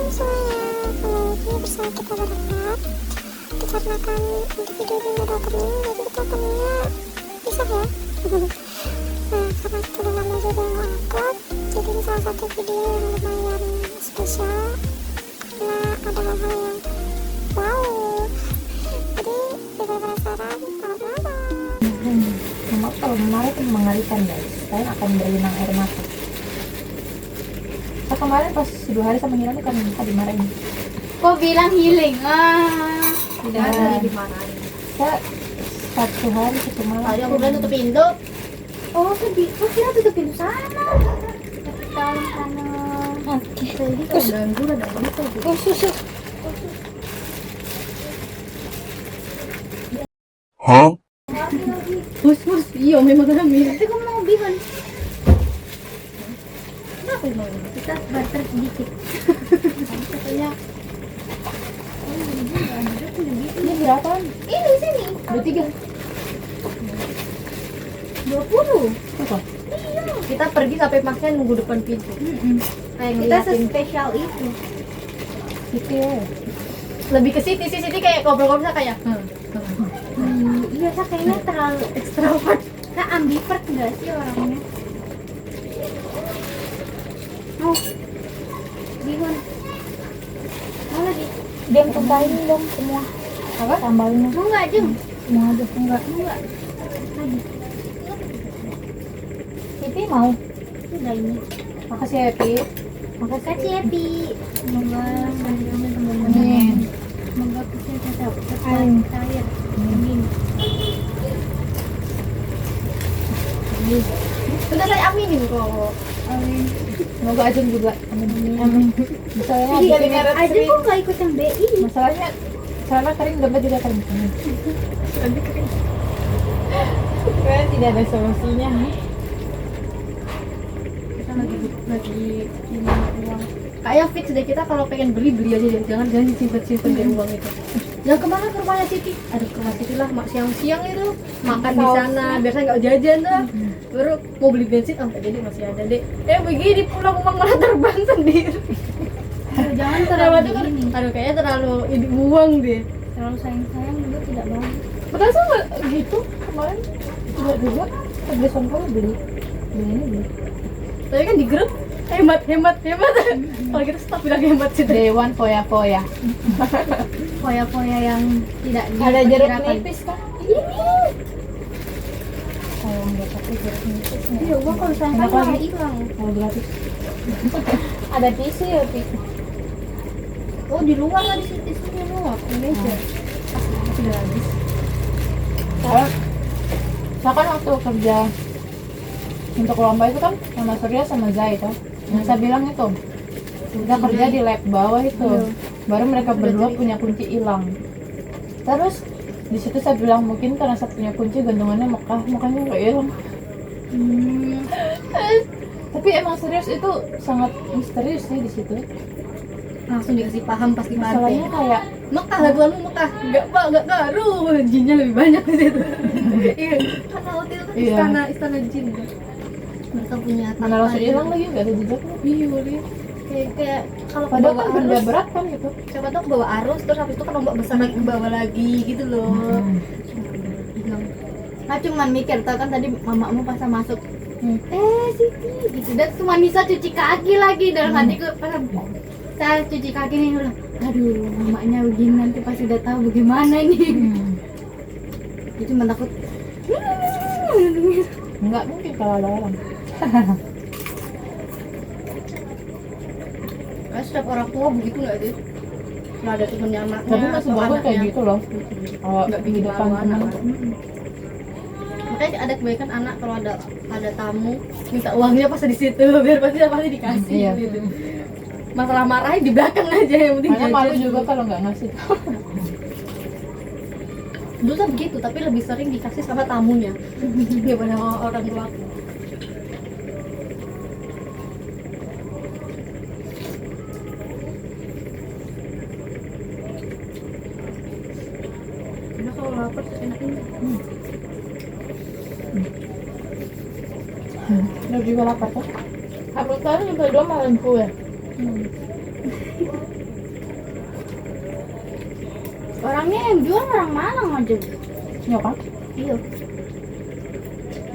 semuanya, kembali lagi bersama kita berempat. Dikarenakan untuk video ini ada opening, jadi kita openingnya bisa ya. Nah, karena kita udah lama juga nggak upload, jadi ini salah satu video yang lumayan spesial karena ada hal-hal yang wow. Jadi tidak penasaran, selamat nonton. Mama kalau marah itu mengerikan guys. Kalian akan berlinang air mata. Saya kemarin pas 2 hari sama Hilal kan minta dimarahin. Kok bilang healing? Tidak Nah. ada dimarahin. Saya 1 hari 1 malam. Tadi aku bilang tutup pintu. Oh sedih. Oh kira tutup pintu sana. Tahu sana. Oke. Jadi kalau ganggu ada apa? Oh susu. Huh? Bus, iya memang hamil. Tapi kamu mau bihun? Kenapa mau? Kita barter sedikit. Katanya. Ini berapa? Ini sini. 23. 20. Apa? Kita pergi sampai makan nunggu depan pintu. Kayak kita spesial itu. Itu ya. Lebih ke Siti kayak ngobrol-ngobrol kayak. Iya, saya kayaknya terlalu Extrovert. nah ambivert nggak sih orangnya? Mau bihun? Mau lagi? Diam tumpahin dong semua. Apa? Tambahin Mau nggak Jung? semua aja. Enggak. Mau nggak? Lagi? Pipi mau. Udah ini. Makasih ya Pi. Makasih ya Pi. Semoga teman-teman Amin. semoga bisa tetap Amin. cair. Amin. Udah saya aminin kok. Amin. Semoga Ajeng juga. Amin. Amin. Masalahnya di Iya, sini dengar. Aja kok nggak ikut yang BI? masalahnya celana kering dompet juga kering. Kalian tidak ada solusinya. Kita lagi ini uang. Kayak fix deh kita kalau pengen beli aja deh. Jangan simpen deh uang itu. Yang kemana ke rumahnya Siti? Aduh ke rumah Siti lah, mak siang-siang itu makan di sana, biasanya nggak jajan dah. Baru mau beli bensin, nggak jadi masih ada deh. Begini pulang uang malah terbang sendiri. Jangan Terlalu terlalu itu kan, ini. aduh kayaknya terlalu ini uang deh. Terlalu sayang juga tidak bagus. Padahal saya nggak gitu kemarin juga beli sompol beli ini. Tapi kan di grup hemat. Kalau gitu stop bilang hemat sih. Dewan foya-foya. Foya-foya yang tidak Ada jeruk diperkirakan. nipis kan? Ini. Sayang nggak pakai jeruk nipis. Iya, gua kalau sayang Enak kan malah lagi. hilang. Mau gratis. Ada tisu ya Pi. Oh di luar lah di sini loh, di meja. Sudah habis. Saya kan waktu kerja untuk lomba itu kan sama Surya sama Zai kan. Nah, saya bilang itu kita kerja di lab bawah itu. Baru mereka berdua punya kunci hilang. Terus di situ saya bilang mungkin karena saya punya kunci gantungannya Mekah, makanya nggak hilang. Tapi emang serius itu sangat misterius sih di situ. Langsung dikasih paham pasti Masalahnya partai. kayak Mekah lah tuanmu Mekah. Enggak Pak, enggak ngaruh. Jinnya lebih banyak di situ. Iya. Karena waktu itu kan Iya. istana jin kan. Mereka punya mana langsung hilang lagi nggak ada jejaknya. Iya, boleh. Kayak kalau Padahal kebawa kan benda arus, berat kan gitu. siapa tahu kebawa arus terus habis itu kan ombak besar lagi ke bawah lagi gitu loh. Hilang. Nah cuman mikir tau kan tadi mamamu pas masuk Siti gitu. Dan cuma Nisa cuci kaki lagi dalam hatiku pas saya cuci kaki nih udah aduh mamanya begini nanti pas udah tahu bagaimana ini itu cuma takut Nggak mungkin kalau ada orang. Karena setiap orang tua begitu nggak sih? Kalau ada temennya anaknya Tapi masih atau bagus kayak anaknya. gitu loh. Kalau Nggak di bikin depan malu anak. teman. Makanya ada kebaikan anak kalau ada tamu minta uangnya pas di situ biar pasti dikasih Iya. gitu. Masalah marahin di belakang aja yang penting Karena jajan. malu juga kalau nggak ngasih. Dulu tuh begitu tapi lebih sering dikasih sama tamunya daripada orang tua. Karena kalau lapar enak ini. Lu juga lapar kan? Kamu sekarang juga dua malam kue. Orangnya yang jual orang Malang aja. Ya kan? Iya.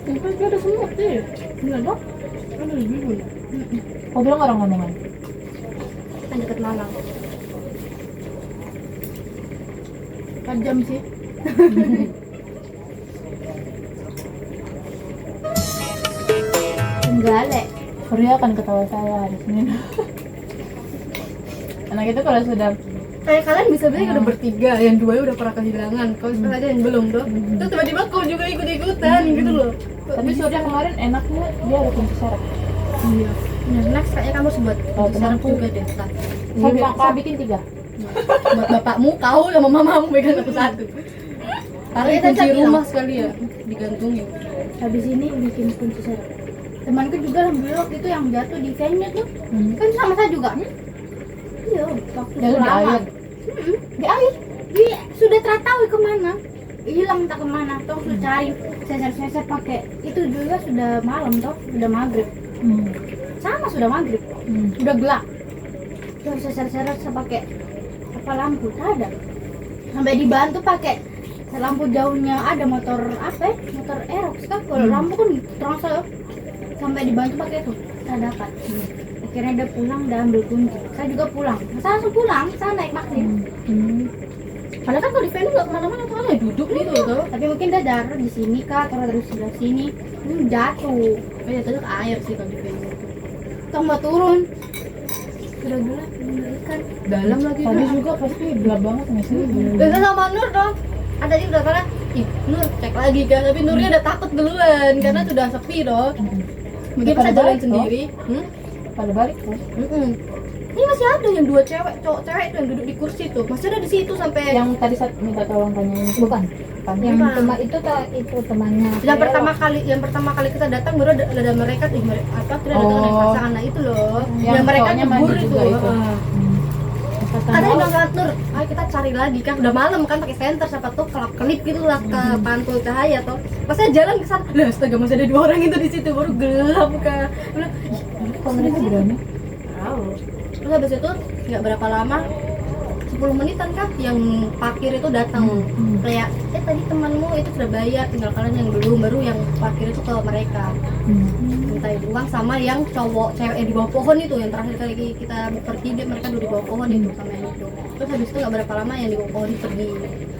Mungkin dia ada semut deh. Enggak dong? Ada di bibun. Kau bilang orang Lamongan. Kan dekat Malang. Tajam sih. Tenggale. Surya akan ketawa saya hari Senin. Anak itu kalau sudah Kayak kalian bisa bilang udah bertiga, yang dua udah pernah kehilangan. Kalau sekarang aja yang belum dong. Terus tiba-tiba kau juga ikut-ikutan gitu loh. tapi Surya kemarin enaknya dia ada kunci syarat. Iya. Nah, next kayaknya kamu buat Oh, sarap temanku. juga deh. Ntar. Saya bikin 3. Buat bapakmu, kau sama mamamu pegang satu. Taruh Kita kunci cari rumah sekali ya, digantungin. Habis ini bikin kunci syarat. Temanku juga alhamdulillah waktu itu yang jatuh di venue tuh. Hmm. Kan sama saya juga. Iya, waktu Jadi di lama. air. Di air. Dia sudah tertahu kemana. Hilang tak kemana. Toh sudah cari seser-seser pakai. Itu juga sudah malam toh, sudah maghrib. Sama sudah maghrib. Udah gelap. Terus seser-seser saya pakai apa lampu? Tak ada. Sampai dibantu pakai lampu jauhnya ada motor apa ya? Motor Aerox kan. Kalau lampu kan terang saya. Sampai dibantu pakai itu. Saya dapat. Akhirnya dia pulang dan ambil kunci. Saya juga pulang. Saya langsung pulang. Saya naik Maxim. Padahal kan kalau di venue nggak kemana-mana tuh ya duduk gitu tuh. Tapi mungkin dia darat di sini kah atau terus sebelah sini. Jatuh. Oh ya tadi ke air sih kalau di venue itu. Toh mau turun. Sudah gelap, belum ikan. Dalam lagi Tadi tuh. juga pasti gelap banget nggak sih? Beda sama Nur dong. Ada di udah pada, ih Nur cek lagi kan, tapi Nurnya udah takut duluan karena sudah sepi dong. Mungkin Pada bisa jalan balik, sendiri. Pada balik tuh. Ini masih ada yang dua cewek, cowok cewek itu yang duduk di kursi tuh. Masih ada di situ sampai Yang tadi saat minta tolong tanyain. Bukan. Bukan. Yang Bukan. cuma itu itu temannya. yang pertama kali kita datang baru ada mereka tuh apa tidak ada Oh. yang pasangan nah itu loh. Yang Yang mereka cowoknya nyebur mandi itu. juga itu. Ada yang bilang Nur, ayo kita cari lagi kan udah malam kan pakai senter siapa tuh kelip gitu lah ke pantul cahaya tuh. Pas saya jalan ke sana, lah astaga masih ada 2 orang itu di situ baru gelap kan. Bilang, "Ih, Kok mereka berani? tahu. Terus habis itu nggak berapa lama 10 menitan kah yang parkir itu datang kayak tadi temanmu itu sudah bayar tinggal kalian yang belum baru yang parkir itu ke mereka minta uang sama yang cowok cewek di bawah pohon itu yang terakhir kali kita pergi mereka duduk di bawah pohon itu sama yang itu terus habis itu nggak berapa lama yang di bawah pohon itu pergi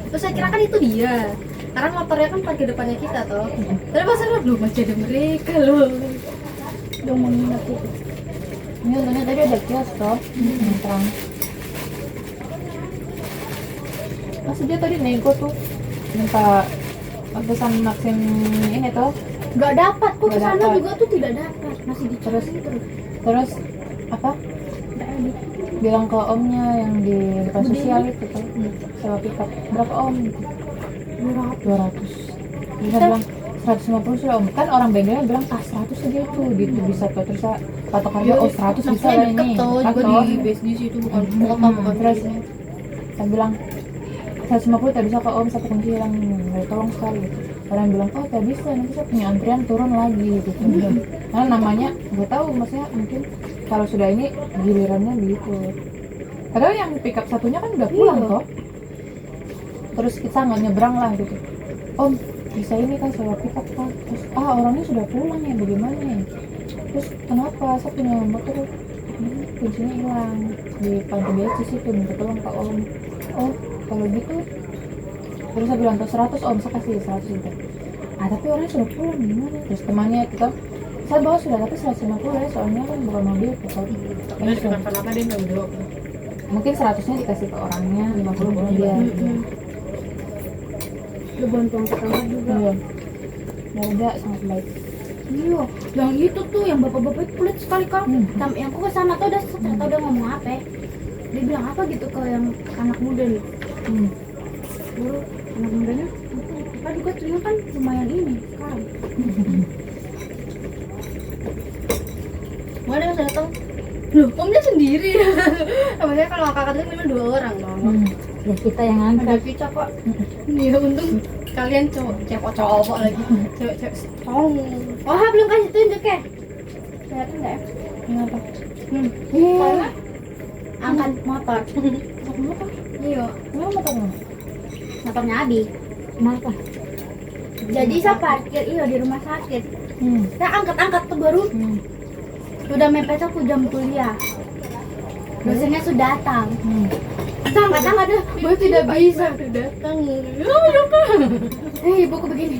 terus saya kira kan itu dia karena motornya kan parkir depannya kita toh tapi pas saya belum masih ada mereka loh Udah mau minat itu. Ini untungnya tadi ada kios toh. Yang terang. Masih dia tadi nego tuh minta pesan Maxim ini tuh. Nggak dapat kok Nggak kesana dapat. juga tuh tidak dapat. Masih Terus terus. terus apa? Bilang ke omnya yang di depan Bude sosial ini? itu tuh sewa pickup berapa om? Gitu. 200. Bisa bilang 150 sih om. Kan orang bengkelnya bilang 100 aja itu gitu bisa tuh terus saya patok harga oh 100 bisa lah deket ini. toh juga Toh. di base di situ bukan kota bukan Terus ini. saya bilang 150 tak bisa ke om satu kunci hilang mau tolong sekali gitu. Orang bilang oh tak bisa nanti saya punya antrian turun lagi gitu. Karena namanya gue tahu maksudnya mungkin kalau sudah ini gilirannya gitu. Padahal yang pickup satunya kan udah pulang Iya. kok. Terus kita nggak nyebrang lah gitu. Om bisa ini kan sewa pickup kan. Terus orangnya sudah pulang ya bagaimana ya? Terus kenapa saya punya motor kuncinya hilang di pantai biasa situ minta tolong ke om. Oh kalau gitu terus saya bilang tuh 100 om saya kasih 100 gitu. Tapi orangnya sudah pulang gimana? Terus temannya itu tuh saya bawa sudah tapi 150 ya soalnya kan bukan mobil gitu. Udah kenapa dia nggak jawab. Mungkin 100-nya dikasih ke orangnya 50 dia. Udah bantuan ke kamar juga. Iya. Ya udah sangat baik. Iya, yang itu tuh yang bapak-bapak itu pelit sekali kan. Yang aku kesana tuh udah ternyata udah ngomong apa ya. Dia bilang apa gitu ke yang anak muda nih. Baru anak mudanya apa juga ternyata kan lumayan ini sekarang. Mana yang saya datang? Loh, omnya sendiri. Maksudnya kalau kakak itu memang 2 orang dong. Ya kita yang Ada angkat. Vica kok. Iya untung kalian cowok lagi. Cewek strong. Oh, belum kasih tunjuk ya? Kelihatan nggak ya? Kenapa? Soalnya angkat motor. Motor? Iya. Kenapa motornya? motornya Abi. Kenapa? Jadi saya parkir di rumah sakit. Saya angkat tuh baru udah mepet aku jam kuliah. Dosennya sudah datang. Saya angkat deh, baru tidak bisa datang. Ibuku begini.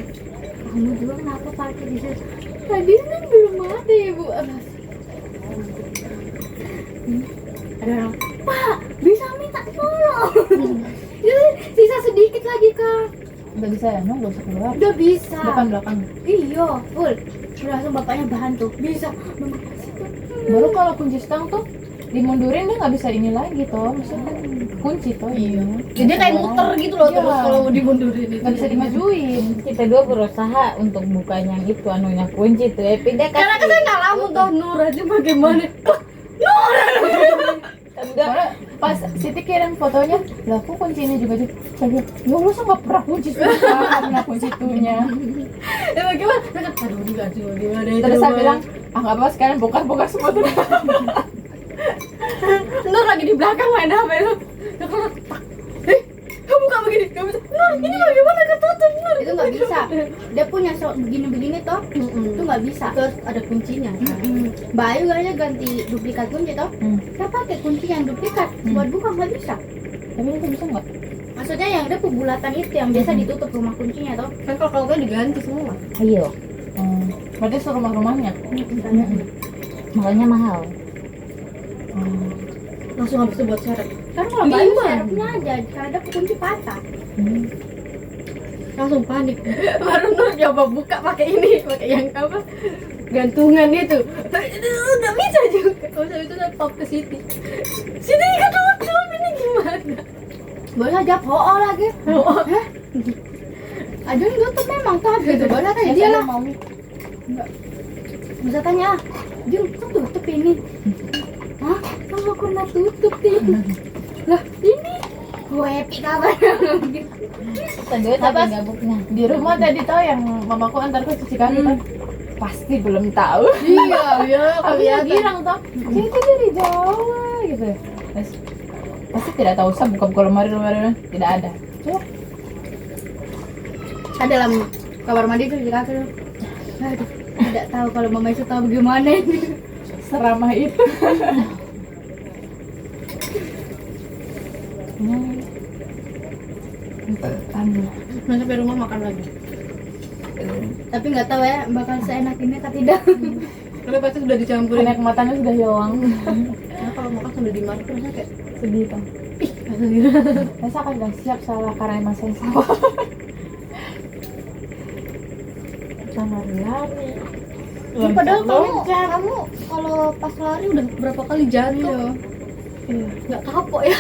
Kamu juga kenapa parkir di situ? Tadi kan belum ada ibu. Ada orang, Pak, bisa minta tolong. Sisa sedikit lagi kak. Udah bisa ya, nggak usah keluar. Udah bisa. Depan belakang. Iya, full. Udah langsung bapaknya bantu. Bisa. Baru kalau kunci stang tuh dimundurin dia nggak bisa ini lagi toh, maksudnya kan kunci toh. Iya. Jadi kayak muter gitu loh Iya. terus kalau dimundurin itu. Nggak bisa dimajuin. Kita dua berusaha untuk buka yang itu anunya kunci tuh. Dia Karena kan saya ngalamun toh Nur aja bagaimana? Soalnya pas Siti kirim fotonya, lah aku kunci ini juga gitu. Saya bilang, ya Allah saya nggak pernah kunci tuh, nggak pernah kunci tuhnya. Ya bagaimana? Saya kan aduh digaji gimana itu. Terus saya bilang, nggak apa sekalian bongkar semua tuh. Nur lagi di belakang main HP itu. Kamu buka begini, kamu bisa. Nur, ini bagaimana ketutup Nur? Itu nggak bisa. Dia punya begini-begini toh. Itu nggak bisa. Terus ada kuncinya. Mbak Ayu kayaknya ganti duplikat kunci toh. Saya pakai kunci yang duplikat buat buka nggak bisa. Tapi itu bisa nggak? Maksudnya yang ada pebulatan itu yang biasa ditutup rumah kuncinya toh. Kan kalau kan diganti semua. Ayo, Berarti serumah-rumahnya. makanya mahal. Langsung habis itu buat syarat. Kan kalau Mbak Ayu serepnya aja, karena ada kunci patah. Langsung panik. Baru Nur coba buka pakai ini, pakai yang apa? Gantungan itu. Nggak bisa juga. Kalau saya itu saya pop ke Siti. Siti ketutup ini gimana? Boleh aja PO lagi. Hah? Aduh tutup memang tuh gitu. Boleh tanya dia lah. Mau. Bisa tanya, Jun, kok tutup ini? Hah? Kamu pernah tutup ini? Lah, ini gue epic kabarnya. Tadi tapi gabuknya. Di rumah tadi tau yang mamaku antarku cuci kaki kan, pasti belum tahu. Iya, iya, Aku yang girang tau, itu dari Jawa gitu. Terus, pasti tidak tahu, saya buka lemari tidak ada. Coba Ada dalam kamar mandi tuh di kaki tuh. Aduh, tidak tahu kalau mama itu tahu bagaimana ini. seramah itu. Nah, sampai rumah makan lagi. Tapi nggak tahu ya bakal seenak ini atau tidak. Tapi pasti sudah dicampurin. Karena kematannya sudah hilang. Nah, kalau makan sambil dimakan rasanya kayak Sedih kan. Masa kan udah siap salah karena emang saya salah. Jangan lari. Ya, padahal kamu kalau pas lari udah berapa kali jatuh. Nggak kapok ya.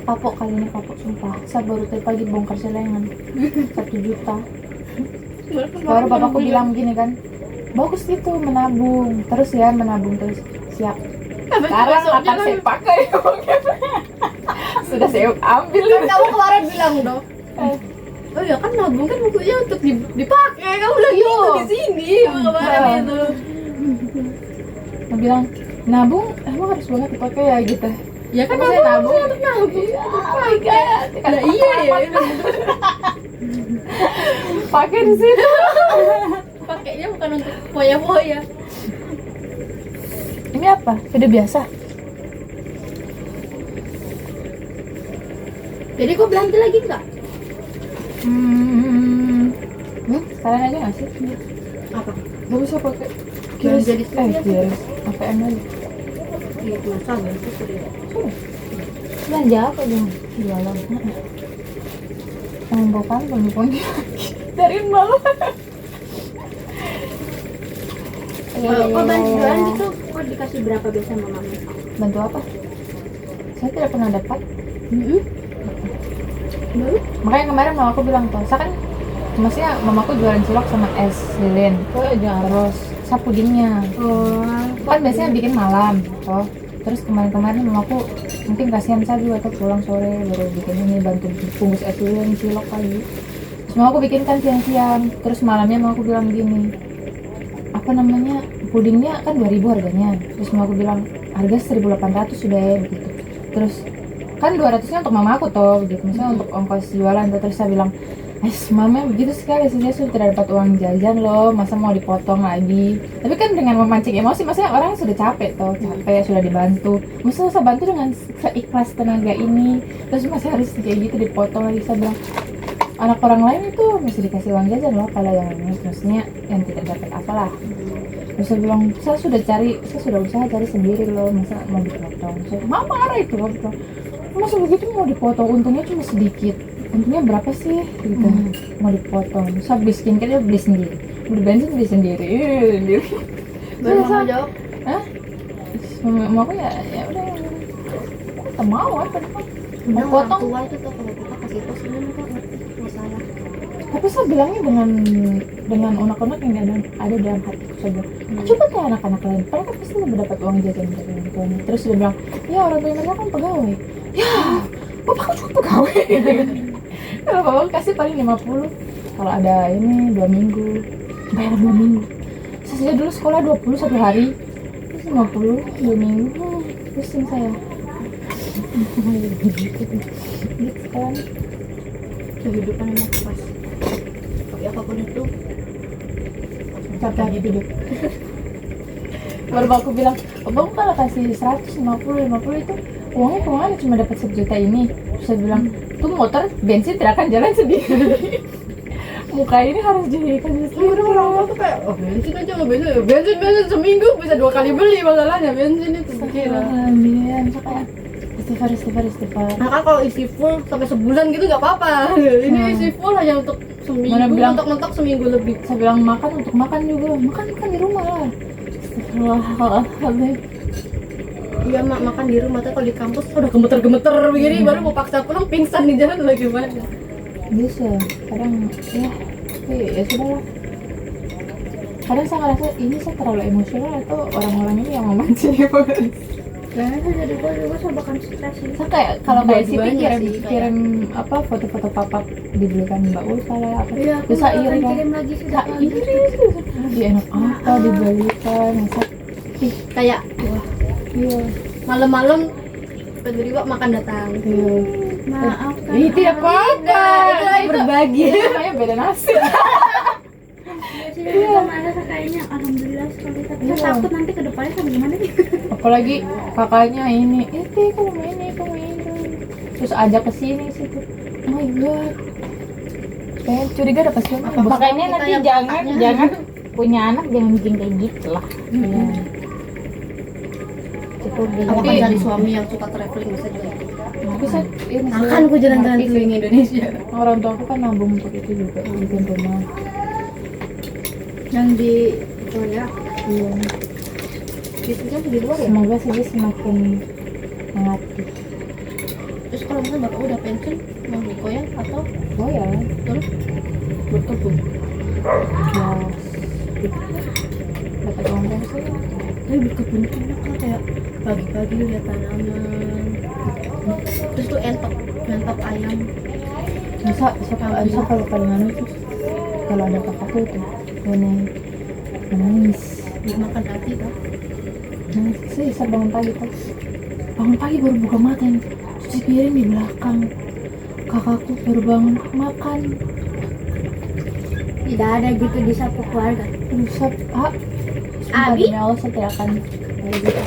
Kapok kali ini, kapok sumpah. Saya baru tadi pagi bongkar celengan 1 juta. Baru bapakku bilang gini kan, bagus itu menabung terus ya, menabung terus. Siap. Sekarang akan saya pakai. Sudah saya ambil. Kan kamu kemarin bilang dong. Oh ya kan nabung kan bukunya untuk dipakai. Kamu bilang gitu di sini kemarin itu. Dia bilang nabung emang harus banget dipakai ya gitu. Ya kan Saya nabung. untuk nabung. Oh my god. Nah, iya ya. Pakai di situ. Pakainya bukan untuk foya-foya. Ini apa? Video biasa. Jadi kok belanja lagi nggak? Sekalian aja nggak sih? Apa? Gak usah pakai Belanja di sini kiris. ATM aja. Iya, masa ya. Belanja apa dong? Jualan. Yang bawa kantong punya dari malu. Kalau bantu jualan gitu, kok dikasih berapa biasa sama mama? Bantu apa? Saya tidak pernah dapat. Makanya kemarin mamaku bilang tuh, saya kan maksudnya mamaku jualan cilok sama es lilin. Terus saya pudingnya. Kan biasanya bikin malam, toh. Terus kemarin mamaku mungkin kasihan saya juga tuh pulang sore baru bikin ini, bantu bungkus es lilin cilok pagi. Terus mamaku bikin kan siang-siang. Terus malamnya mamaku bilang gini, apa namanya, pudingnya kan 2.000 harganya. Terus mamaku bilang harga 1.800 sudah ya begitu. Terus kan 200-nya untuk mama aku toh gitu, misalnya untuk ongkos jualan tuh. Terus saya bilang, mama begitu sekali sih, saya sudah tidak dapat uang jajan loh, masa mau dipotong lagi. Tapi kan dengan memancing emosi, maksudnya orang sudah capek toh, capek sudah dibantu, masa saya bantu dengan seikhlas tenaga ini, terus masih harus kayak gitu dipotong lagi. Saya bilang, anak orang lain itu masih dikasih uang jajan loh, kalau yang ini maksudnya yang tidak dapat apalah. Terus saya bilang, saya sudah usaha cari sendiri loh, masa mau dipotong. Mama marah itu loh, masa begitu mau dipotong, untungnya cuma sedikit, untungnya berapa sih gitu, mau dipotong. Saya beli skincare, beli sendiri, beli bensin beli sendiri. Baru mama jawab, Mama aku ya udah, kita mau apa mau orang potong. tua itu tuh kalau kita kasih itu sebenarnya kok ngerti masalah. Tapi saya bilangnya dengan unek-unek yang ada dalam hatiku. Saya bilang, coba kayak anak-anak lain, mereka pasti lebih dapat uang jajan gitu. Terus dia bilang, ya orang tua mereka kan pegawai. Ya, bapakku juga pegawai. Kalau bapak kasih paling 50, kalau ada ini 2 minggu, bayar 2 minggu. Saya dulu sekolah 20 1 hari, terus 50 2 minggu, pusing saya. Gitu kan. Kehidupan emang pas. Tapi apapun itu Capek hidup. Baru aku bilang, abang kalau kasih 150 itu uangnya kemana, cuma dapat 1 juta ini. Terus saya bilang, tuh motor bensin tidak akan jalan sendiri. Muka ini harus dijadikan Orang tua tuh kayak, oh bensin aja nggak bensin seminggu bisa 2 kali beli masalahnya bensin itu kira. Kayak istighfar. Nah kan kalau isi full sampai sebulan gitu nggak apa-apa. Ini isi full hanya untuk seminggu, Mana bilang- mentok-mentok seminggu lebih. Saya bilang untuk makan juga, makan di rumah lah. Astagfirullahaladzim. Iya mak, makan di rumah tuh kalau di kampus udah gemeter-gemeter begini baru mau paksa pulang pingsan di jalan lagi gimana. Bisa, kadang ya, tapi ya sudah lah. Kadang saya ngerasa ini saya terlalu emosional atau orang-orang ini yang memancing. Kayaknya dari gue juga sobakan stres sih. Saya kayak kalau kayak Siti Dua-duanya sih, kirim apa foto-foto papa dibelikan Mbak Ulfa lah apa. Iya, aku Terus saya akan iri kan. kirim lagi sih. Saya iri. Dia enak apa dibelikan, masa Kayak wah iya. malam-malam tiba-tiba makan datang. Iya. Maaf kan. Ih, tidak apa-apa. Itu berbagi. Itu namanya beda nasib. Sih juga ada kayaknya alhamdulillah sekali, tapi saya Iya. takut nanti ke depannya sama gimana nih. Apalagi kakaknya ini, kamu ini. Terus ajak ke sini situ. Oh my god. Kayak curiga ada pasti. Makanya nanti yang jangan punya anak jangan bikin kayak gitu lah. Iya. Cukup dia. Apa Tapi- cari suami yang suka traveling bisa juga. Tapi saya ini sih, Akan aku jalan-jalan ngerti sih. keliling Indonesia. Orang tua aku kan nabung untuk itu juga, bikin rumah. Yang di Korea, Iya. bisnisnya di luar ya. Semoga sih dia semakin mengerti. Terus kalau misalnya bapak udah pensiun mau di Korea atau Oh ya, terus berkebun. ya. Dapat uang pensiun. Tapi berkebun tuh enak lah, kayak pagi-pagi lihat tanaman. Terus tuh entok ayam. Bisa kalau palingan itu kalau ada kakakku itu nangis Dimakan hati kan. nangis sih. Bisa bangun pagi baru buka mata yang cuci piring di belakang. Kakakku baru bangun makan. Tidak ada gitu di satu keluarga. Rusak Abi? Allah saya tidak akan kayak gitu.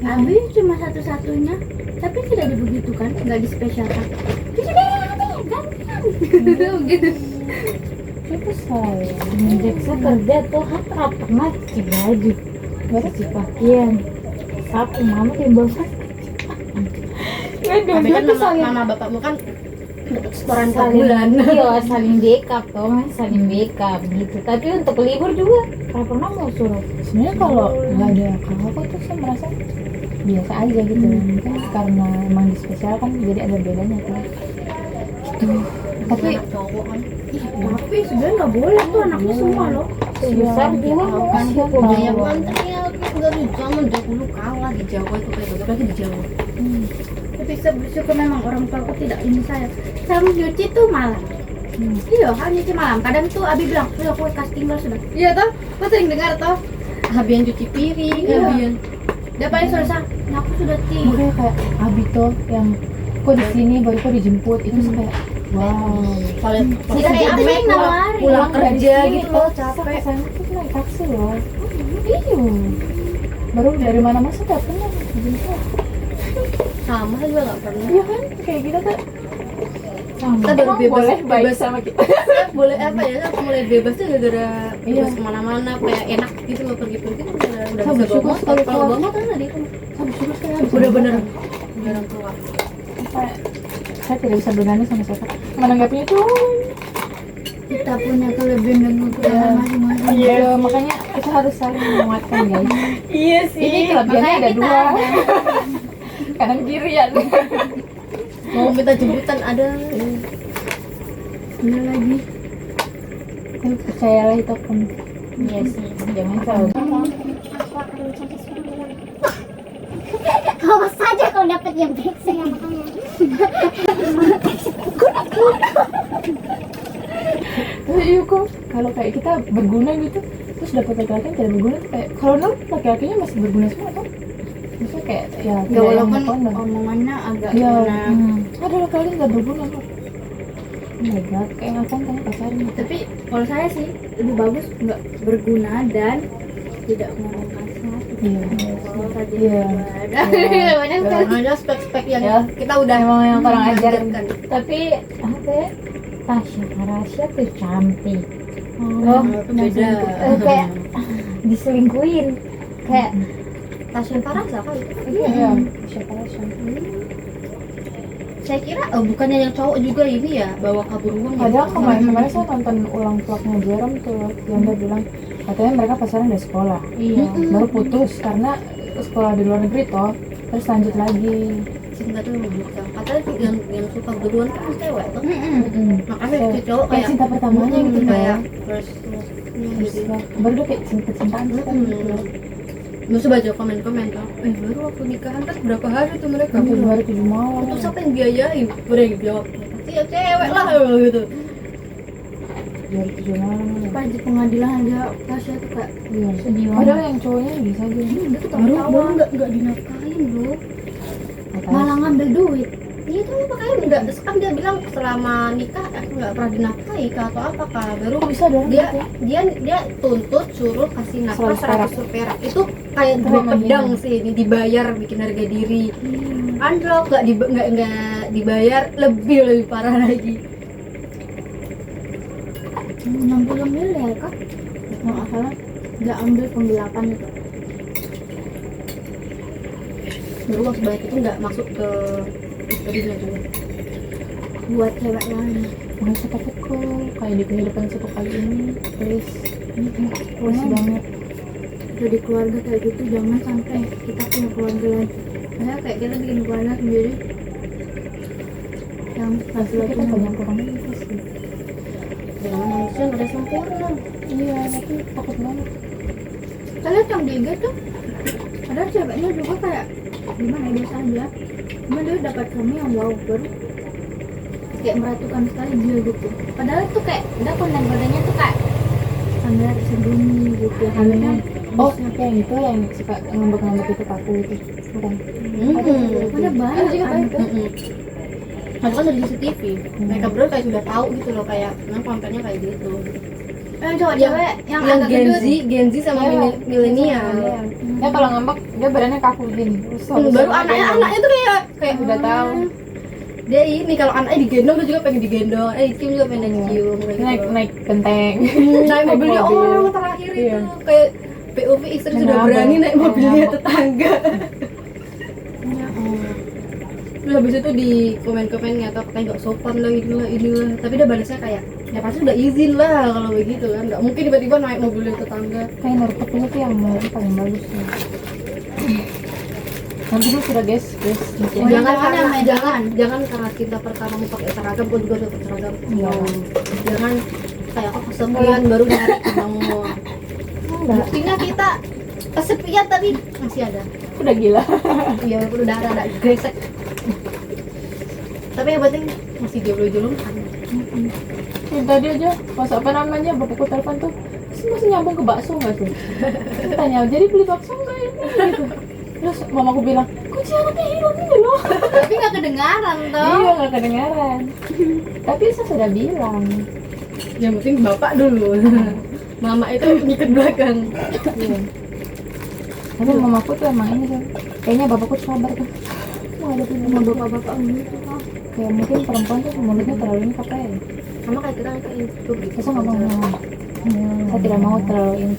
Abi cuma satu-satunya, tapi tidak dibegitukan, nggak dispesialkan. Cuci piring gantian. Gitu. Itu saya Sejak saya kerja tuh nggak pernah cuci baju, cuci pakaian, sapu mama di bawah. Tapi kan mama bapakmu kan setoran per bulan. Iya, saling backup toh, saling backup gitu. Tapi untuk libur juga nggak pernah mau suruh. sebenarnya kalau nggak ada kakakku tuh saya merasa biasa aja gitu. Mungkin karena emang dispesialkan jadi ada bedanya tuh gitu. Tapi Anak cowok kan. Tapi sebenarnya nggak boleh tuh anaknya semua loh. Besar juga Kan masih budaya mantrinya dari zaman dahulu kalah di Jawa itu kayak gitu lagi di Jawa. Tapi bersyukur memang orang tua aku tidak ini saya nyuci tuh malam. Iya, kan nyuci malam. Kadang tuh Abi bilang, udah aku casting lo sudah. Iya toh, aku sering dengar toh. Habian cuci piring, Iya. habian. Dia paling selesai. Nah, aku sudah tidur. makanya kayak Abi tuh yang kok di sini, baru kok dijemput. Itu sih kayak wow. Kalau Kita kayak apa sih nawarin? pulang dari kerja sini, gitu loh, capek. capek. Sana tuh naik taksi loh. Iya. Baru dari mana masuk gak pernah dijemput. Sama saya juga nggak pernah. Iya kan, kayak kita tuh Kita baru emang bebas, boleh baik bebas sama kita. boleh apa ya? Aku mulai bebas tuh gara-gara Iya. bebas kemana-mana, kayak enak gitu loh pergi-pergi kan udah Sama bisa bawa syukur motor. sekali Kalau keluar. bawa motor nggak di rumah. Sama syukur sekali habis Udah itu. bener jarang keluar. Kayak, saya tidak bisa berani sama siapa menanggapinya tuh. Kita punya kelebihan dan kekurangan masing-masing. Iya, makanya kita harus saling menguatkan guys. Iya sih. Ini kelebihannya Makanya ada kita dua, kanan kiri ya. Mau minta jemputan ada. Iya lagi. Tapi percayalah itu pun. Iya sih, jangan terlalu. Aku akan mencari seorang yang awas saja kau dapat yang baik saya makanya. Iya kok, kalau kayak kita berguna gitu, terus dapat laki-laki yang tidak berguna tuh kayak kalau nol laki-lakinya masih berguna semua kan? Maksudnya kayak ya Ya tidak yang walaupun berguna. omongannya agak Iya, gimana. ada laki-laki nggak berguna kok. Oh my god, kayak ngapain kamu pacaran gitu? Tapi kalau saya sih lebih bagus nggak berguna dan tidak ngomong kasar. Iya. Kalau tadi Iya. banyak tuh. Jangan ada spek-spek yang Ya. kita udah Emang yang kurang ajar. mengajarkan. Tapi apa ya? Tasya tuh cantik. Oh, Beda. Kayak diselingkuhin. Kayak Tasya Farasa kali. Iya, siapa sih? Saya kira bukannya yang cowok juga ini ya bawa kabur uang. ya? Padahal kemarin saya nonton ulang vlognya Jerome tuh, yang dia bilang katanya mereka pacaran dari sekolah, Iya. baru putus karena sekolah di luar negeri toh, terus lanjut lagi. Cinta tuh bukan. Katanya tuh yang suka duluan kan cewek tuh. Makanya Kayak- si cowok kayak cinta pertamanya gitu kayak loh. first Terus ya, baru dia kayak cinta-cintaan gitu. Mesti baca komen-komen tuh. Baru waktu nikahan kan berapa hari tuh mereka? Sampai 2 hari 7 malam. Itu siapa yang biayain? Mereka jawab. Pasti ya cewek lah gitu. 2 hari 7 malam. Pas di pengadilan aja Tasya tuh kayak Iya. sedih banget. Padahal yang cowoknya bisa aja. Dia tuh Baru ketawa nggak dinafkahin bro. malah ngambil duit. Iya tuh makanya nggak. Kan dia bilang selama nikah aku nggak pernah dinafkahi kah atau apa kah. Baru Kok bisa dong? dia tuntut suruh kasih nafkah 100 100 perak. Itu kayak Itu dua emang pedang iya. sih ini dibayar bikin harga diri. Anjlok nggak dibayar lebih parah lagi. 60 miliar kah? Nggak salah. Dia ambil penggelapan itu. Baru uang sebanyak itu nggak masuk ke historinya juga. Buat cewek lain. Nggak usah takut kok, kayak di kehidupan satu kali ini, please. Please banget. Udah di keluarga kayak gitu jangan sampai kita punya keluarga lagi. Karena kayak kita bikin keluarga sendiri yang Pasti kita banyak kurang itu sih. Jangan manusia nggak ada sempurna. Iya, tapi takut banget. kita lihat yang di IG tuh ada ceweknya juga kayak gimana ya, biasa aja cuma dia dapat suami yang wow baru kayak meratukan sekali dia gitu padahal tuh kayak udah konten-kontennya tuh kayak standar sebelumnya gitu harusnya Oh, yang itu yang suka ngambek-ngambek itu paku itu, bukan? ada banyak juga kan banyak. Nah, itu kan dari CCTV. Mereka berdua kayak sudah tahu gitu loh kayak kontennya kayak gitu. cowok-cewek yang Yang agak gendut Gen Z sama Iya, milenial. Ya kalau ngambek dia badannya kaku gini. Terus Baru anaknya tuh kayak udah tahu. dia ini kalau anaknya digendong dia juga pengen digendong. Kim juga pengen dicium kayak Naik gitu. naik genteng. Naik mobilnya mobil. orang terakhir Iya. itu kayak POV istri Kayak sudah ngambek. berani naik Kayak mobilnya ngambek. tetangga. Terus habis itu di komen-komennya atau kayak nggak sopan lah inilah. Tapi dia balasnya kayak ya pasti udah izin lah kalau begitu kan. Nggak mungkin tiba-tiba naik mobilnya tetangga. Kayak narkotiknya tuh yang menurut paling bagus ya. Nanti dulu sudah guys. Oh, jangan jangan karena ya, jangan karena cinta pertama mau pakai seragam kok juga udah pakai seragam. Iya. Jangan kayak aku kesepian baru nyari kamu. Buktinya kita kesepian tapi masih ada. Udah gila. Iya udah ada gresek. Tapi yang penting masih jomblo-jomblo kan. Tadi aja pas apa namanya bapakku telepon tuh masih nyambung ke bakso nggak sih? Tanya jadi beli bakso nggak ini gitu. Terus mamaku bilang, kunci anaknya hilang ini loh. Tapi nggak kedengaran toh. Iya, nggak kedengaran. Tapi saya sudah bilang. Yang penting bapak dulu. Mama itu ngikut belakang. Iya. Tapi mamaku tuh emang ini kan, kayaknya bapakku sabar kan. Mau ada sama bapak-bapak gitu kan. Kayak mungkin perempuan tuh mulutnya terlalu ini apa ya? Sama kayak kita kayak itu gitu. Saya nggak mau. Saya tidak mau terlalu ini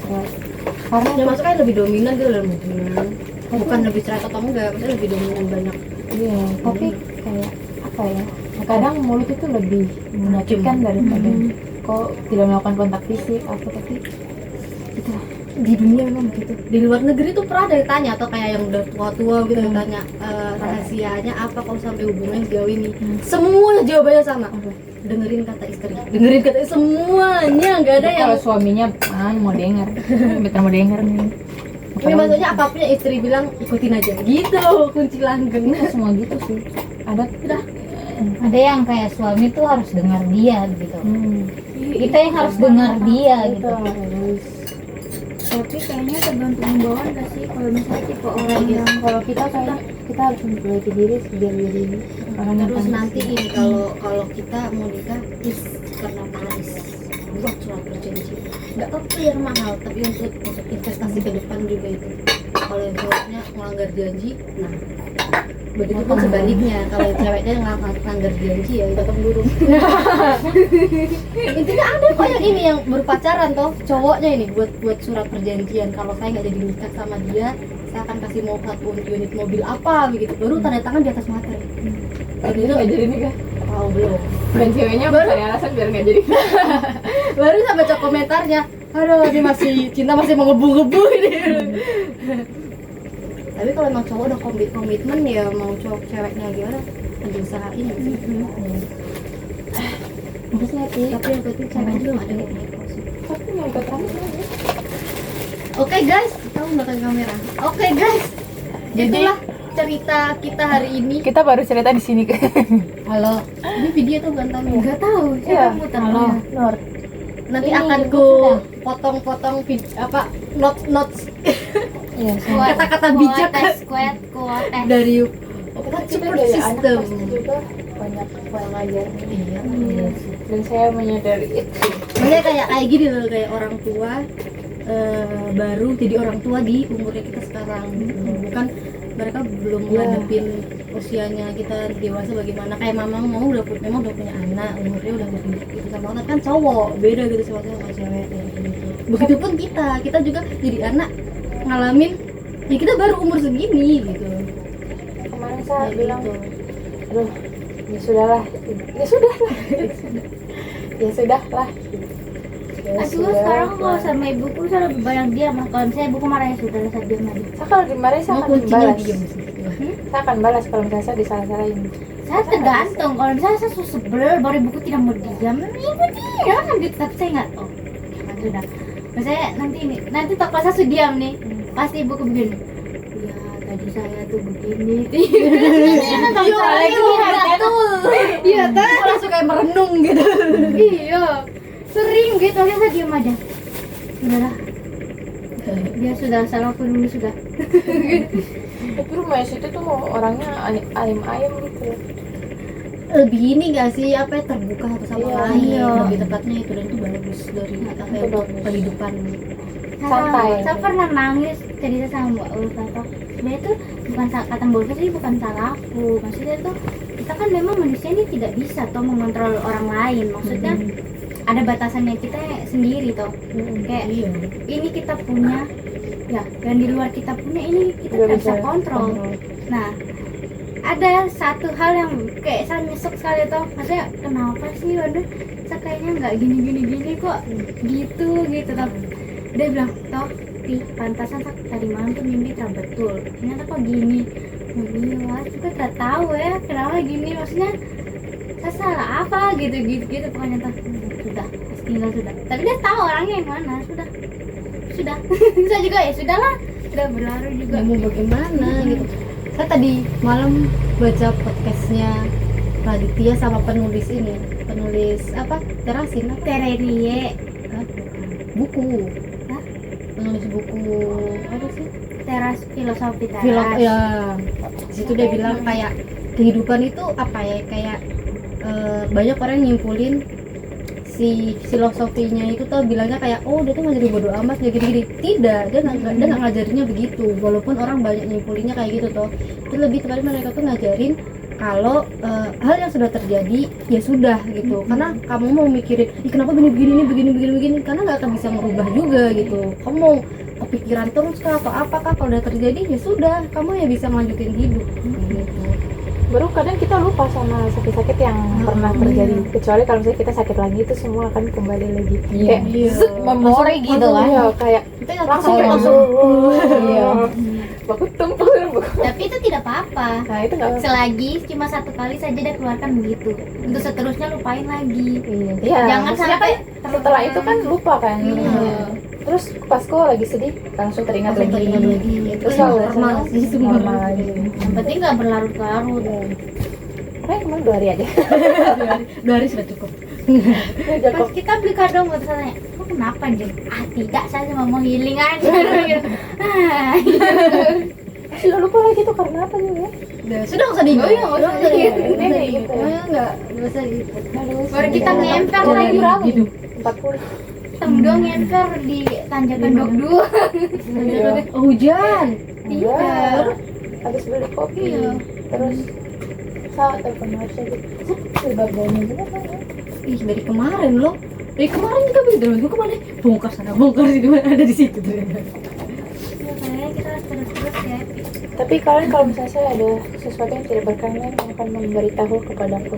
karena Ya masuknya lebih dominan gitu dalam hubungan. Bukan lebih cerai atau enggak, maksudnya lebih dominan banyak. iya, tapi kayak apa ya? Kadang mulut itu lebih menyakitkan daripada kok tidak melakukan kontak fisik apa tapi itu lah. Di dunia memang begitu. Di luar negeri tuh pernah ada yang tanya atau kayak yang udah tua-tua gitu yang tanya rahasianya apa kalau sampai hubungan sejauh ini. Semua jawabannya sama. Dengerin kata istri. Dengerin kata istri. Semuanya nggak ada yang. Kalau suaminya mau denger, betul mau denger nih. Ini maksudnya apapun yang istri bilang ikutin aja gitu kunci langgeng. Itu semua gitu sih. Ada Udah. Ada yang kayak suami tuh harus dengar dia gitu. Kita yang harus dengar dia gitu. Tapi kayaknya tergantung bawaan gak sih kalau misalnya tipe orang yang Kalau kita kayak kita harus memperbaiki diri biar jadi orang yang Terus pantas. nanti ini kalau kita mau nikah is karena taris buat surat perjanjian. Nggak tahu clear mahal tapi untuk investasi ke depan juga itu. Kalau yang cowoknya melanggar janji, nah begitupun sebaliknya kalau yang ceweknya yang melanggar janji ya itu burung. Intinya ada kok yang ini yang berpacaran toh cowoknya ini buat surat perjanjian kalau saya nggak jadi nikah sama dia saya akan kasih mau 1 unit mobil apa begitu baru tanda tangan di atas materi. Tapi itu nggak jadi nikah. Oh belum. Dan ceweknya cari alasan biar nggak jadi. Baru saya baca komentarnya, aduh ini masih cinta masih menggebu-gebu ini. Tapi kalau emang cowok udah komitmen ya mau cowok ceweknya gimana, diusahain sih. Maksudnya sih. Tapi yang penting ceweknya belum ada yang Tapi yang pertama Oke guys, kita belakang kamera. Oke guys, itulah cerita kita hari ini. kita baru cerita di sini kan. Halo, ini video tuh bukan tamu. Nggak tahu, Iya. siapa muter. Halo, Nur. Nanti Ini akan juga ku sudah. potong-potong notes Iya, kata-kata bijak Kuotes. dari Kita support dari system. anak pasti juga banyak kurang ajar. Iya. Dan saya menyadari itu. Makanya kayak gini loh kayak orang tua baru jadi orang tua di umurnya kita sekarang gitu. Bukan mereka belum ngadepin usianya kita dewasa bagaimana kayak mama udah punya anak umurnya udah lebih gitu sama kan cowok beda gitu sama cewek kayak gitu. Begitupun kita juga jadi anak ngalamin ya kita baru umur segini gitu. Kemarin saya Kayak bilang, gitu. aduh, ya sudahlah. Ya sudahlah. Aku sekarang kalau sama ibuku saya lebih banyak diam. Kalau saya ibuku marahnya sudah saya diam aja. Saya kalau dimarahin saya Mau akan kuncinya balas. diem sih. Saya akan balas kalau misalnya saya disalah-salahin. Saya tergantung. Kalau misalnya saya sebel baru ibuku tidak mau diam, ibu diam nanti tetap saya nggak tahu. Nah, sudah. Misalnya nanti tak pas saya diam nih, pasti ibuku begini. Ya tadi saya tuh begini. Iya, tadi langsung kayak merenung gitu. Iya, sering gitu akhirnya saya diam aja. Udahlah. Dia sudah salah pun ini sudah. Tapi rumah situ tuh orangnya ayam-ayam gitu. Lebih ini gak sih apa ya, terbuka satu sama Iya, lain iya. lebih tepatnya itu dan itu bagus dari apa ya Itu bagus. kehidupan. Santai. Saya pernah nangis cerita sama Mbak Ulfa toh. Sebenarnya itu bukan kata Mbak Ulfa sih bukan salah aku. Maksudnya tuh kita kan memang manusia ini tidak bisa toh mengontrol orang lain. Maksudnya ada batasannya kita sendiri toh. Kayak Iya. ini kita punya ya dan di luar kita punya ini kita Nggak tidak bisa bisa kontrol. Nah ada satu hal yang kayak saya nyesek sekali toh, maksudnya kenapa sih waduh saya kayaknya nggak gini kok gitu toh. Dia bilang toh pantasan saya tadi malam tuh mimpi tak betul ternyata kok gini. Wah juga tak tahu ya kenapa gini, maksudnya saya salah apa gitu pokoknya toh sudah tinggal sudah, tapi dia tahu orangnya yang mana sudah saya juga ya sudahlah sudah berlalu juga. Ya, mau bagaimana gitu. Saya tadi malam baca podcastnya Raditya sama penulis apa Terasin apa? Terelie Buku. Hah? Penulis buku apa sih? teras, filosofi teras. Ya, di situ dia bilang kayak kehidupan itu apa ya, kayak banyak orang nyimpulin si filosofinya itu tuh bilangnya kayak oh dia tuh ngajarin bodo amat kayak gini-gini. Tidak, dia nggak ngajarinnya begitu, walaupun orang banyak nyimpulinnya kayak gitu tuh. Itu lebih tepatnya mereka tuh ngajarin kalau hal yang sudah terjadi ya sudah gitu. Karena kamu mau mikirin kenapa begini karena nggak akan bisa merubah juga gitu. Kamu mau kepikiran terus kah atau apakah, kalau udah terjadi ya sudah, kamu ya bisa melanjutin hidup gitu. Baru kadang kita lupa sama sakit-sakit yang pernah terjadi, kecuali kalau misalnya kita sakit lagi itu semua akan kembali lagi kayak zut, memori gitu kan ya, kayak Itu langsung iya baku tumpul. Tapi itu tidak apa-apa. Nah itu nggak Selagi cuma satu kali saja dia keluarkan begitu. Untuk seterusnya lupain lagi. iya, Jangan maksudnya sampai kan setelah itu kan lupa kan. Terus pas kok lagi sedih langsung teringat lagi. Terus kalau udah normal senang, sih, itu normal lagi. Yang penting nggak berlarut-larut. Kayak cuma 2 hari aja. 2 hari sudah cukup. Pas kita beli kado buat saya, kok kenapa Jeng? Tidak, saya cuma mau healing aja. Sudah lupa lagi tuh karena apa juga. Sudah nggak usah diingat. Oh iya, nggak usah diingat. Nggak usah gitu. Baru kita ngemper lagi. Gitu. 40. Tengdo ngemper di tanjakan Dogdu. Oh, hujan. Iya. Habis beli kopi. Iya. Terus saat telepon Marsha gitu. Sebab baunya juga kan. Ih, dari kemarin loh. Dari kemarin juga begitu. Gue kemana? Bongkar sana, bongkar sini, ada di situ ternyata. Ya, kayaknya kita harus terus-terus ya. Tapi kalian kalau misalnya saya ada sesuatu yang tidak berkenan akan memberitahu kepadaku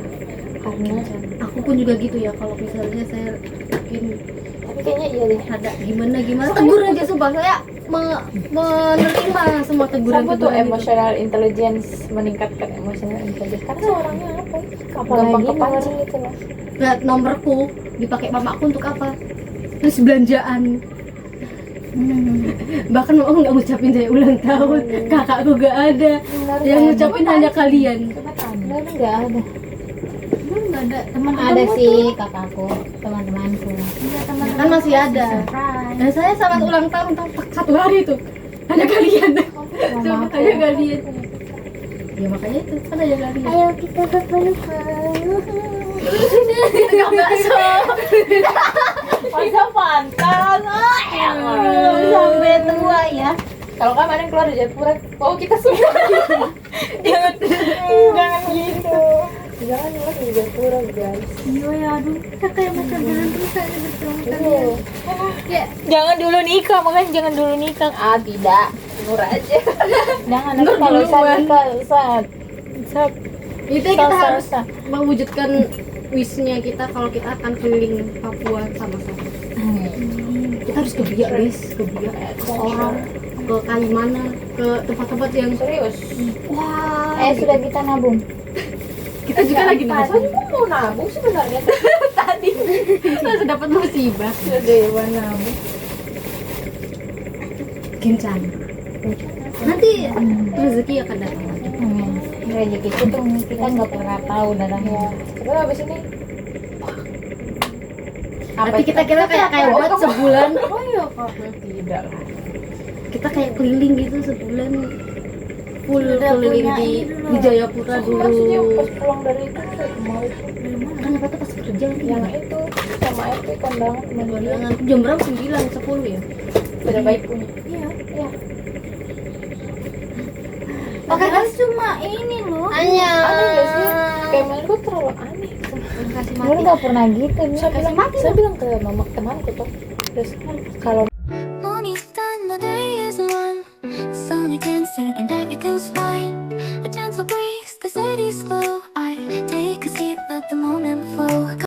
karena Aku pun juga gitu ya, kalau misalnya saya bikin tapi kayaknya iya deh. ada gimana tegur aja, sumpah saya menerima semua teguran Sama tuh itu. emotional intelligence, meningkatkan emotional intelligence karena seorangnya apa ya? Gampang Apalagi kepancing gitu loh. Lihat nomorku dipakai mamaku untuk apa? Terus belanjaan. Bahkan mamaku nggak ngucapin saya ulang tahun, kakakku nggak ada. Yang ngucapin hanya kalian. Coba tanya. Nggak ada. Nggak ada teman-teman. Ada sih kakakku, teman-temanku. Iya, teman-teman. Kan masih ada. Surprise. Dan saya selamat ulang tahun satu hari itu. Hanya kalian. Cuma hanya kalian. Ya makanya itu kan hanya kalian. Ayo kita berpelukan. Tukang bakso. Masa pantas. Sampai tua ya. Kalau kemarin keluar dari Jayapura, oh kita semua. Jangan gitu. Jangan keluar dari Jayapura guys. Iya ya, aduh. Kita kayak macam jalan terus aja bertemu. Ya, Jangan dulu nikah, makanya jangan dulu nikah. Ah tidak, murah aja. Jangan nanti kalau duluan. nikah saat Itu yang kita harus mewujudkan wishnya kita kalau kita akan keliling Papua sama-sama. Kita harus ke Biak guys, ke Biak, ke Sorong, ke Kalimana, ke tempat-tempat yang Serius. wah. sudah kita nabung. Kita juga lagi nabung. Soalnya mau nabung sebenarnya tadi. Kita dapat musibah. Sudah dewa nabung. Kencan. Nanti rezeki akan datang lagi. Rezeki itu tuh kita nggak pernah tahu datangnya. Coba abis ini. Nanti kita kira kayak buat sebulan. Oh iya kok. Tidak lah. Kita kayak keliling gitu sebulan. Full Udah keliling punya di ini dulu. Jayapura Maksudnya dulu. pas pulang dari itu mau itu Kenapa tuh pas kerja yang itu sama FP kondangan teman dia Kondangan jam berapa? 9, 10 ya? udah baik punya. Iya. padahal cuma ini loh. Hanya Aneh gak sih? Kayak menurut gue terlalu aneh. Kasih Gue mati. nggak pernah gitu nih. Saya bilang ke mama temanku tuh, terus kalau Only time the day is one. Sun you dancing and everything's fine. A gentle breeze, the city's slow.